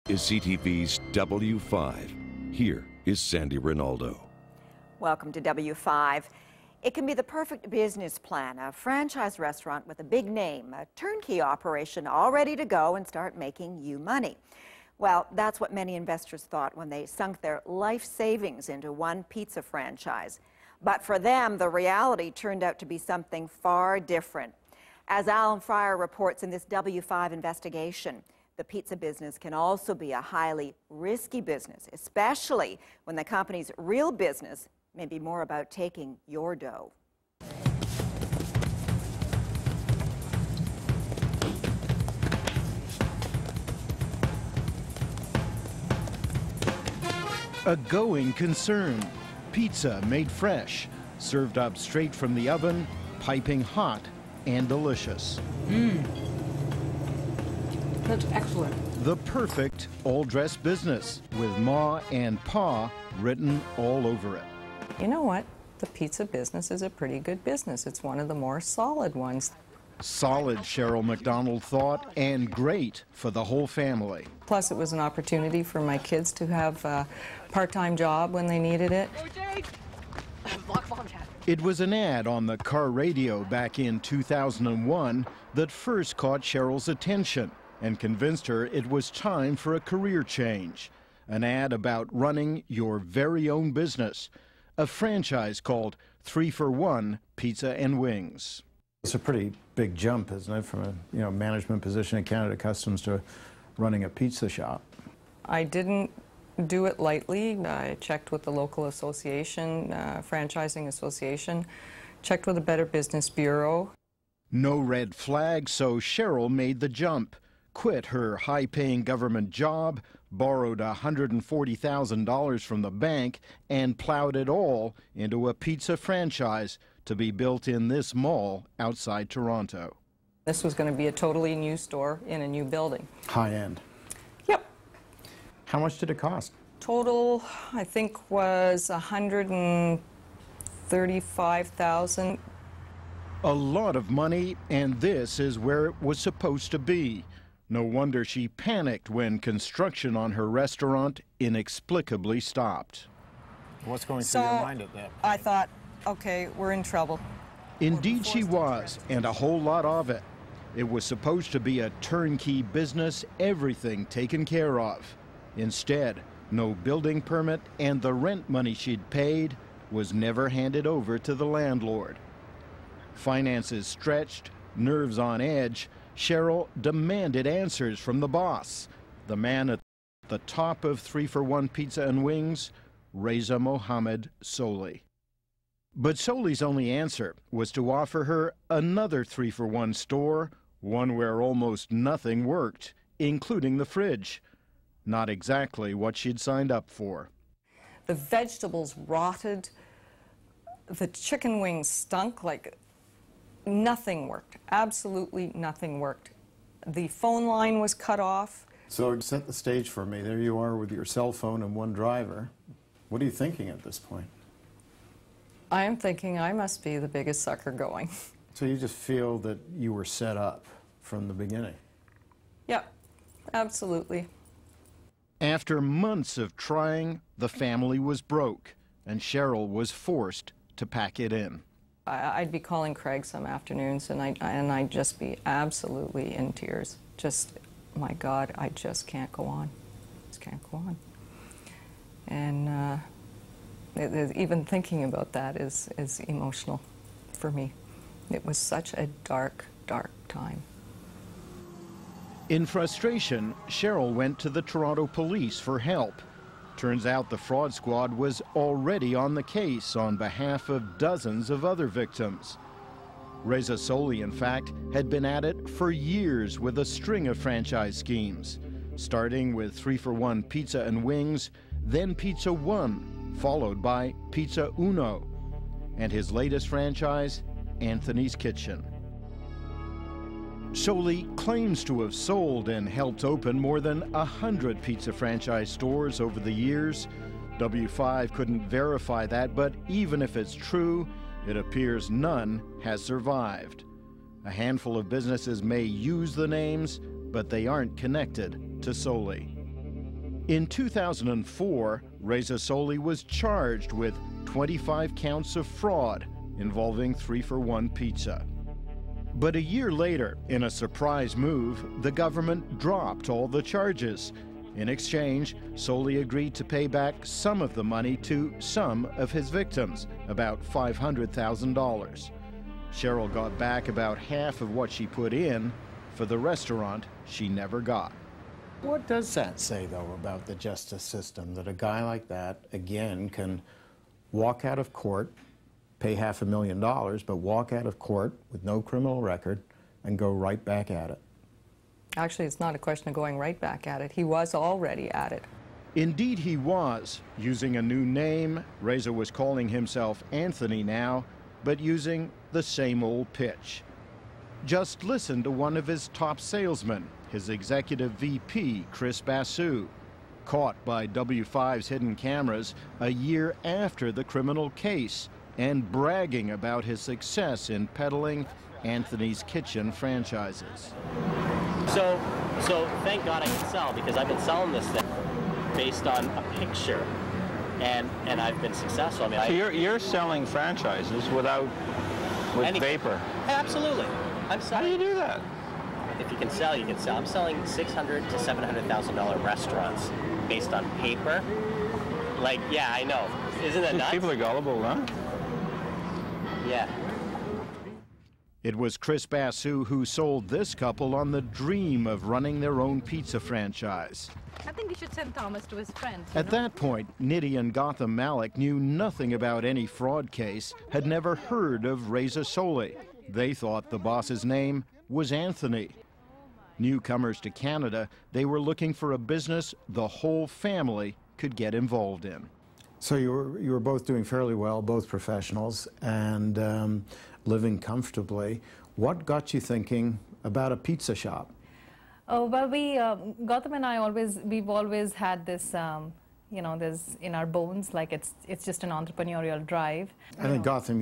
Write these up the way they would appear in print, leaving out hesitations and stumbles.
is CTV's W5. Here is Sandy Rinaldo. Welcome to W5. It can be the perfect business plan, a franchise restaurant with a big name, a turnkey operation all ready to go and start making you money. Well, that's what many investors thought when they sunk their life savings into one pizza franchise. But for them, the reality turned out to be something far different. As Alan Fryer reports in this W5 investigation, the pizza business can also be a highly risky business, especially when the company's real business may be more about taking your dough. A going concern. Pizza made fresh, served up straight from the oven, piping hot and delicious. That's excellent. The perfect all-dressed business with Ma and Pa written all over it. You know what? The pizza business is a pretty good business. It's one of the more solid ones. Solid, Cheryl McDonald thought, and great for the whole family. Plus, it was an opportunity for my kids to have a part-time job when they needed it. It was an ad on the car radio back in 2001 that first caught Cheryl's attention and convinced her it was time for a career change. An ad about running your very own business, a franchise called 3 for 1 Pizza and Wings. It's a pretty big jump, isn't it, from a management position at Canada Customs to running a pizza shop? I didn't do it lightly. I checked with the local association, franchising association, checked with the Better Business Bureau. No red flag, so Cheryl made the jump, quit her high-paying government job, borrowed $140,000 from the bank, and plowed it all into a pizza franchise to be built in this mall outside Toronto. This was going to be a totally new store in a new building. High end. Yep. How much did it cost? Total, I think, was $135,000. A lot of money, and this is where it was supposed to be. No wonder she panicked when construction on her restaurant inexplicably stopped. What's going through your mind at that point? I thought, okay, we're in trouble. Indeed she was, and a whole lot of it. It was supposed to be a turnkey business, everything taken care of. Instead, no building permit, and the rent money she'd paid was never handed over to the landlord. Finances stretched, nerves on edge, Cheryl demanded answers from the boss, the man at the top of 3 for 1 Pizza and Wings, Reza Solhi. But Solhi's only answer was to offer her another 3 for 1 store, one where almost nothing worked, including the fridge. Not exactly what she'd signed up for. The vegetables rotted, the chicken wings stunk, like nothing worked. Absolutely nothing worked. The phone line was cut off. So set the stage for me. There you are with your cell phone and one driver. What are you thinking at this point? I am thinking I must be the biggest sucker going. So you just feel that you were set up from the beginning? Yep, absolutely. After months of trying, the family was broke, and Cheryl was forced to pack it in. I'd be calling Craig some afternoons, and I'd just be absolutely in tears. Just, my God, I just can't go on. Just can't go on. And even thinking about that is emotional for me. It was such a dark, dark time. In frustration, Cheryl went to the Toronto police for help. Turns out the fraud squad was already on the case on behalf of dozens of other victims. Reza Solhi, in fact, had been at it for years with a string of franchise schemes, starting with 3 for 1 Pizza and Wings, then Pizza One, followed by Pizza Uno, and his latest franchise, Anthony's Kitchen. Solhi claims to have sold and helped open more than 100 pizza franchise stores over the years. W5 couldn't verify that, but even if it's true, it appears none has survived. A handful of businesses may use the names, but they aren't connected to Solhi. In 2004, Reza Solhi was charged with 25 counts of fraud involving 3-for-1 pizza. But a year later, in a surprise move, the government dropped all the charges. In exchange, Solhi agreed to pay back some of the money to some of his victims, about $500,000. Cheryl got back about half of what she put in. For the restaurant, she never got. What does that say, though, about the justice system, that a guy like that, again, can walk out of court, pay $500,000, but walk out of court with no criminal record and go right back at it? Actually, it's not a question of going right back at it. He was already at it. Indeed, he was. Using a new name, Reza was calling himself Anthony now, but using the same old pitch. Just listen to one of his top salesmen, his executive VP, Chris Basu, caught by W5's hidden cameras a year after the criminal case and bragging about his success in peddling Anthony's Kitchen franchises. So thank God I can sell, because I've been selling this thing based on a picture, and I've been successful. I mean, so you're selling franchises with vapor? Absolutely. I'm selling. How do you do that? If you can sell, you can sell. I'm selling $600,000 to $700,000 restaurants based on paper. Like, yeah, I know. Isn't that nuts? People are gullible, huh? Yeah. It was Chris Basu who sold this couple on the dream of running their own pizza franchise. I think we should send Thomas to his friends. At that point, Nidhi and Gotham Malik knew nothing about any fraud case, had never heard of Reza Solhi. They thought the boss's name was Anthony. Newcomers to Canada, they were looking for a business the whole family could get involved in. So you were both doing fairly well, both professionals, and living comfortably. What got you thinking about a pizza shop? Oh, well, Gautam and I we've always had this, you know, this in our bones, like it's just an entrepreneurial drive. I think, Gautam,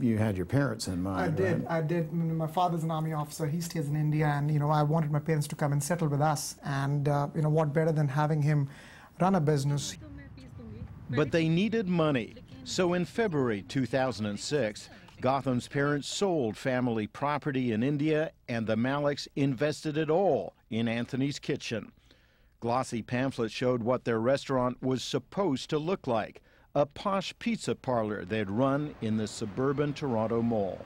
you had your parents in mind. I did. My father's an army officer. He stays in India, and you know, I wanted my parents to come and settle with us. And you know, what better than having him run a business? But they needed money. So in February 2006, Gotham's parents sold family property in India, and the Maliks invested it all in Anthony's Kitchen. Glossy pamphlets showed what their restaurant was supposed to look like, a posh pizza parlor they'd run in the suburban Toronto Mall.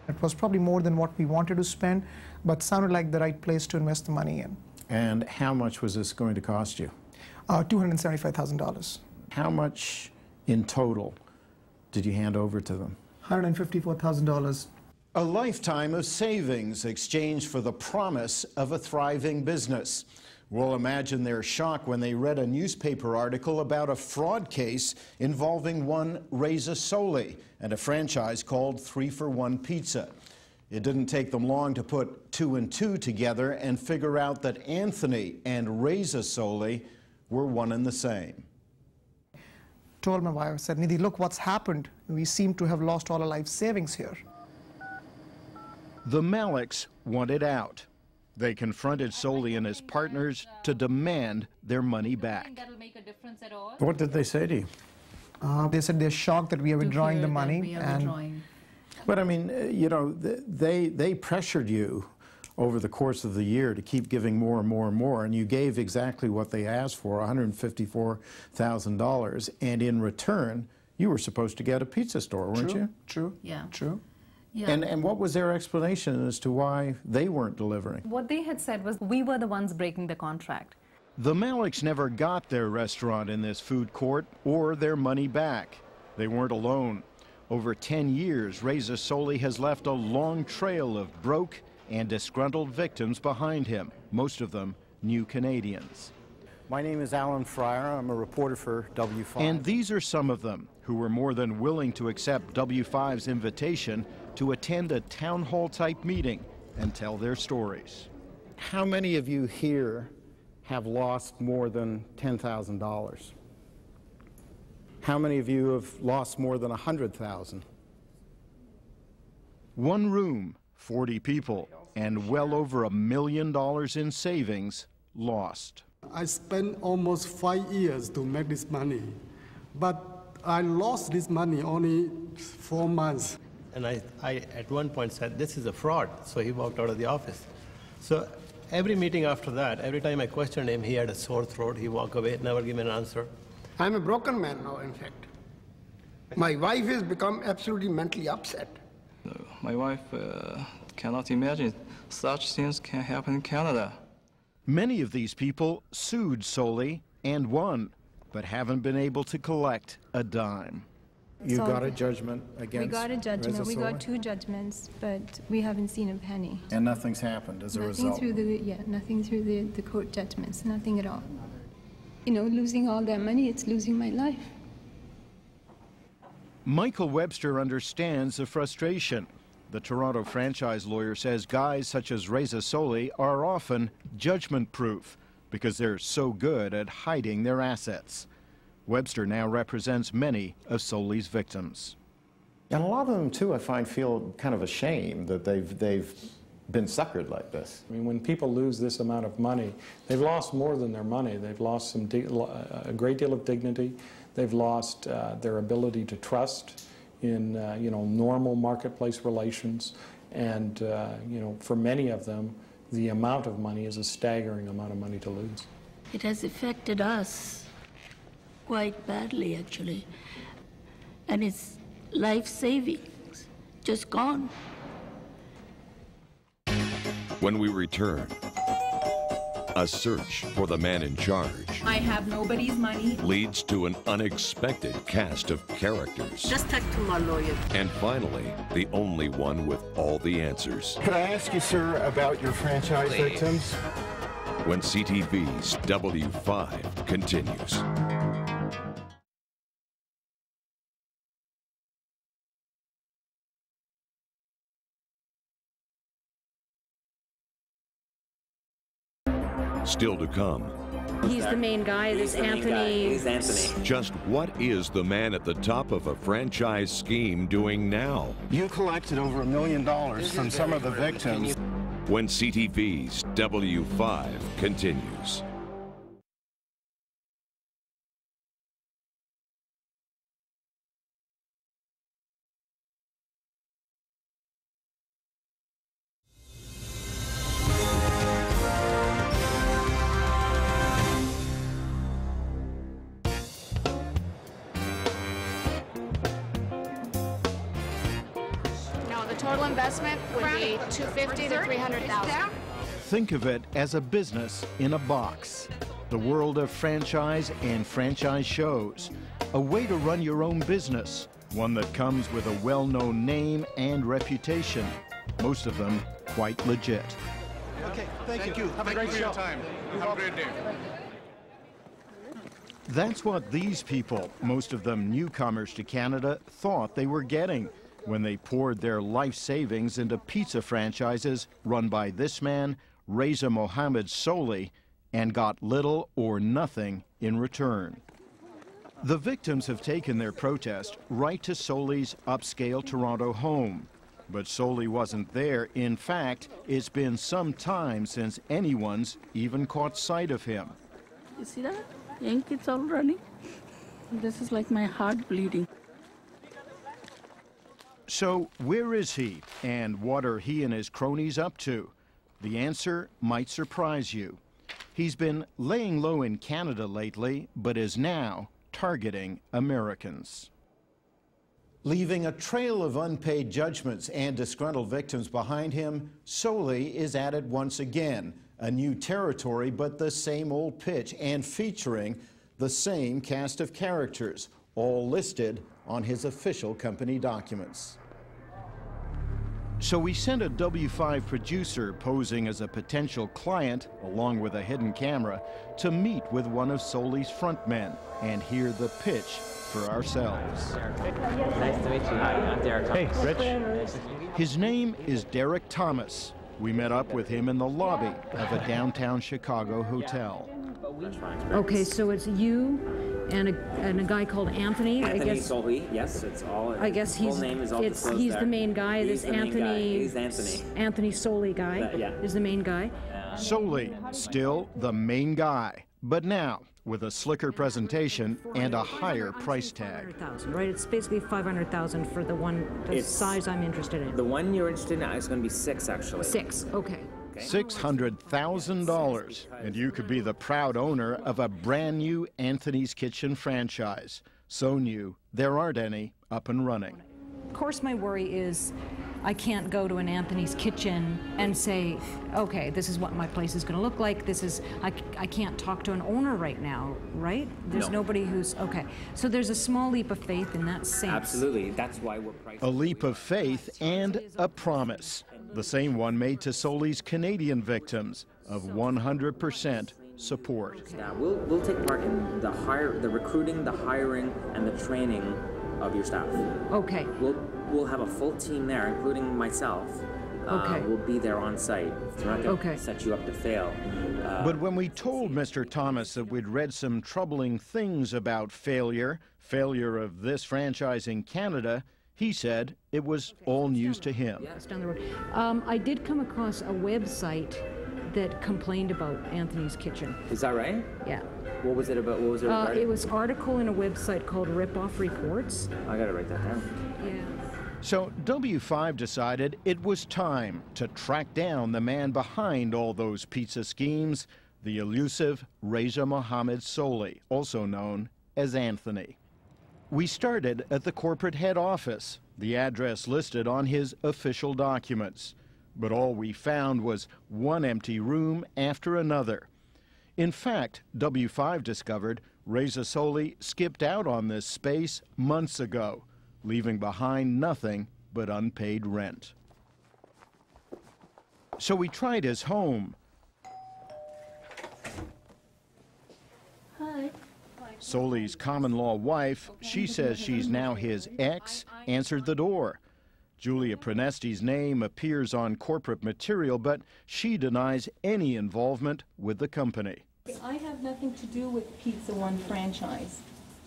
It was probably more than what we wanted to spend, but sounded like the right place to invest the money in. And how much was this going to cost you? $275,000. How much in total did you hand over to them? $154,000. A lifetime of savings exchanged for the promise of a thriving business. Well, imagine their shock when they read a newspaper article about a fraud case involving one Reza Solhi and a franchise called 3-for-1 Pizza. It didn't take them long to put 2 and 2 together and figure out that Anthony and Reza Solhi were one and the same. Told my wife, I said, Nidhi, look what's happened. We seem to have lost all our life savings here. The Maliks wanted out. They confronted Solhi and his partners to demand their money back. That'll make a difference at all. What did they say to you? They said they're shocked that we are withdrawing the money. But I mean, you know, they pressured you over the course of the year to keep giving more and more and more, and you gave exactly what they asked for, $154,000, and in return, you were supposed to get a pizza store, weren't you? True. Yeah. True. Yeah. And what was their explanation as to why they weren't delivering? What they had said was we were the ones breaking the contract. The Maliks never got their restaurant in this food court or their money back. They weren't alone. Over 10 years, Reza Solhi has left a long trail of broke and disgruntled victims behind him, most of them new Canadians. My name is Alan Fryer. I'm a reporter for W5. And these are some of them who were more than willing to accept W5's invitation to attend a town hall type meeting and tell their stories. How many of you here have lost more than $10,000? How many of you have lost more than $100,000? One room, 40 people, and well over $1 million in savings lost. I spent almost 5 years to make this money, but I lost this money only 4 months. And I at one point said, this is a fraud, so he walked out of the office. So every meeting after that, every time I questioned him, he had a sore throat, he walked away, never give me an answer. I'm a broken man now, in fact. My wife has become absolutely mentally upset. My wife cannot imagine such things can happen in Canada. Many of these people sued Solhi and won, but haven't been able to collect a dime. You got a judgment against We got a judgment. Reza We Solhi? got 2 judgments, but we haven't seen a penny. And nothing's happened as a result? Nothing through the court judgments, nothing at all. You know, losing all that money, it's losing my life. Michael Webster understands the frustration. The Toronto franchise lawyer says guys such as Reza Solhi are often judgment-proof because they're so good at hiding their assets. Webster now represents many of Solhi's victims. And a lot of them, too, I find, feel kind of ashamed that they've been suckered like this. I mean, when people lose this amount of money, they've lost more than their money. They've lost a great deal of dignity. They've lost their ability to trust in normal marketplace relations. And for many of them, the amount of money is a staggering amount of money to lose. It has affected us quite badly, actually. And it's life savings, just gone. When we return, a search for the man in charge I have nobody's money. leads to an unexpected cast of characters. Just talk to my lawyer. And finally, the only one with all the answers. Could I ask you, sir, about your franchise victims? When CTV's W5 continues. Still to come. He's the main guy, this Anthony. He's Anthony. Just what is the man at the top of a franchise scheme doing now? You collected over $1 million from some of the victims. When CTV's W5 continues. Total investment would be $250,000 to $300,000. Think of it as a business in a box. The world of franchise and franchise shows. A way to run your own business. One that comes with a well-known name and reputation. Most of them quite legit. Okay, thank you. Have a great show. Your time. Have a great day. That's what these people, most of them newcomers to Canada, thought they were getting when they poured their life savings into pizza franchises run by this man, Reza Mohammed Solhi, and got little or nothing in return. The victims have taken their protest right to Solhi's upscale Toronto home. But Solhi wasn't there. In fact, it's been some time since anyone's even caught sight of him. You see that? Ink, it's all running. This is like my heart bleeding. So where is he, and what are he and his cronies up to? The answer might surprise you. He's been laying low in Canada lately, but is now targeting Americans. Leaving a trail of unpaid judgments and disgruntled victims behind him, Solhi is at it once again. A new territory, but the same old pitch, and featuring the same cast of characters, all listed on his official company documents. So we sent a W5 producer posing as a potential client, along with a hidden camera, to meet with one of Solhi's frontmen and hear the pitch for ourselves. Nice to meet you. Hi, I'm Derek Thomas. Hey, Rich. His name is Derek Thomas. We met up with him in the lobby of a downtown Chicago hotel. Okay, so it's you and a guy called Anthony. Anthony I guess. Solhi, yes, it's all. I guess full name is all disclosed he's there. the main guy. He's This the main Anthony. guy. He's Anthony. Anthony Solhi guy Yeah. is the main guy. Solhi, still the main guy, But now, with a slicker presentation and a higher price tag. 500,000, right? It's basically 500,000 for the one, the size I'm interested in. The one you're interested in is going to be 6, actually. 6, okay. $600,000, and you could be the proud owner of a brand new Anthony's Kitchen franchise. So new, there aren't any up and running. Of course, my worry is I can't go to an Anthony's Kitchen and say, okay, this is what my place is going to look like. This is, I can't talk to an owner right now, right? There's nobody who's, okay. So there's a small leap of faith in that sense. Absolutely. That's why we're pricing. A leap of faith and a promise. The same one made to Solhi's Canadian victims of 100% support. Yeah, we'll take part in the recruiting, the hiring, and the training of your staff. Okay. We'll have a full team there, including myself. Okay. We'll be there on site. We're not going to set you up to fail. But when we told Mr. Thomas that we'd read some troubling things about failure of this franchise in Canada, he said it was all news to him. Yes, down the road. I did come across a website that complained about Anthony's Kitchen. Is that right? Yeah. What was it about? What was it regarding? It was an article in a website called Rip-Off Reports. I gotta write that down. Yeah. So W5 decided it was time to track down the man behind all those pizza schemes, the elusive Reza Solhi, also known as Anthony. We started at the corporate head office, the address listed on his official documents. But all we found was one empty room after another. In fact, W5 discovered Reza Solhi skipped out on this space months ago, leaving behind nothing but unpaid rent. So we tried his home. Hi. Solhi's common-law wife, she says she's now his ex, answered the door. Julia Prenesti's name appears on corporate material, but she denies any involvement with the company. I have nothing to do with Pizza One franchise.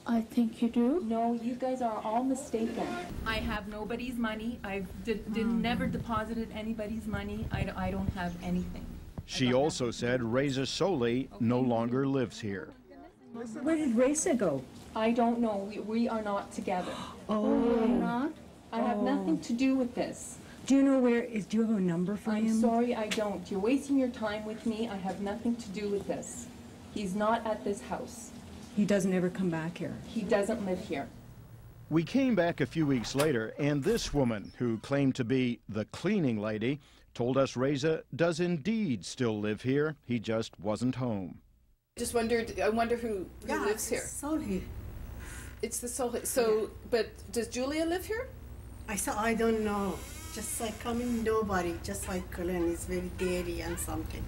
I think you do. No, you guys are all mistaken. I have nobody's money. I never deposited anybody's money. I don't have anything. She also said Reza Solhi no longer lives here. Where did Reza go? I don't know. We are not together. Oh. You're not? I have nothing to do with this. Do you know where is? Do you have a number for him? I'm sorry, I don't. You're wasting your time with me. I have nothing to do with this. He's not at this house. He doesn't ever come back here. He doesn't live here. We came back a few weeks later, and this woman, who claimed to be the cleaning lady, told us Reza does indeed still live here. He just wasn't home. I wonder who lives here. Solhi. It's the Solhi. So, but does Julia live here? I don't know. Just like coming, nobody. Just like Colin is very dirty and something.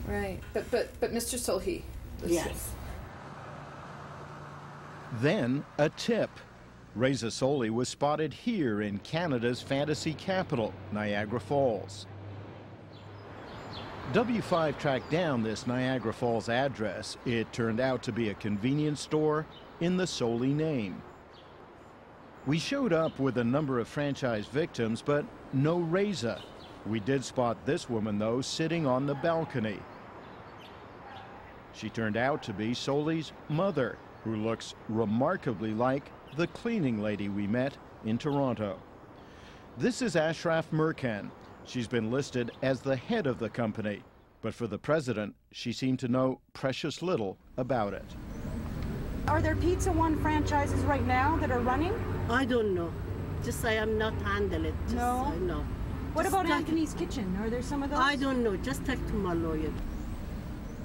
Right. But Mr. Solhi. Yes. Then a tip. Reza Solhi was spotted here in Canada's fantasy capital, Niagara Falls. W5 tracked down this Niagara Falls address. It turned out to be a convenience store in the Solhi name. We showed up with a number of franchise victims, but no Reza. We did spot this woman, though, sitting on the balcony. She turned out to be Solhi's mother, who looks remarkably like the cleaning lady we met in Toronto. This is Ashraf Merkan. She's been listed as the head of the company, but for the president, she seemed to know precious little about it. Are there Pizza One franchises right now that are running? I don't know. Just I am not handle it. Just, no? No. What about Anthony's Kitchen? Are there some of those? I don't know. Just talk to my lawyer.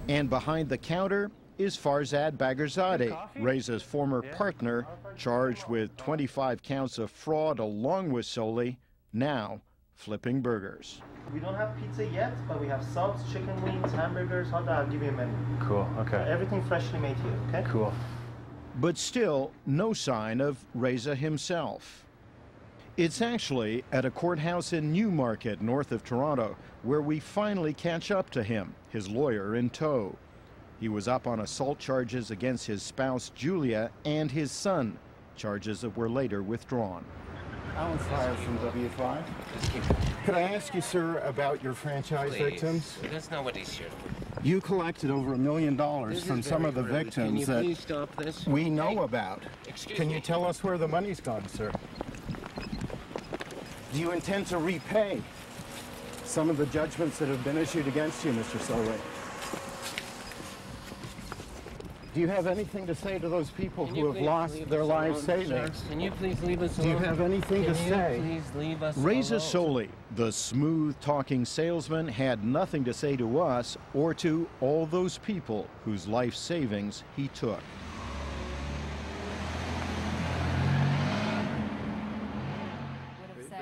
And behind the counter is Farzad Bagherzadeh, Reza's former partner, charged with 25 counts of fraud along with Solhi, now flipping burgers. We don't have pizza yet, but we have subs, chicken wings, hamburgers, hot dog. I'll give you a menu. Cool, okay. Everything freshly made here, okay? Cool. But still, no sign of Reza himself. It's actually at a courthouse in Newmarket, north of Toronto, where we finally catch up to him, his lawyer in tow. He was up on assault charges against his spouse, Julia, and his son, charges that were later withdrawn. Alan Fryer from W5. Could I ask you, sir, about your franchise victims? That's not what he's here for. You collected over $1 million from some of the victims that please stop this? we know about. Can you me. tell us where the money's gone, sir? Do you intend to repay some of the judgments that have been issued against you, Mr. Solhi? Do you have anything to say to those people who have lost their life savings? Can you please leave us alone? Do you have anything to say? Please leave us Reza alone. Solhi, the smooth-talking salesman, had nothing to say to us or to all those people whose life savings he took.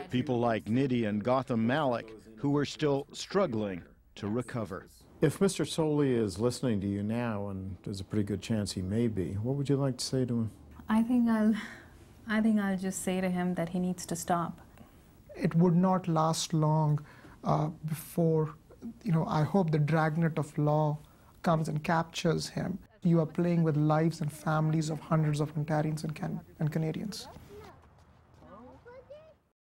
People like Nidhi and Gotham Malik, who are still struggling to recover. If Mr. Solhi is listening to you now, and there's a pretty good chance he may be, what would you like to say to him? I think I'll just say to him that he needs to stop. It would not last long before, I hope the dragnet of law comes and captures him. You are playing with lives and families of hundreds of Ontarians and Canadians.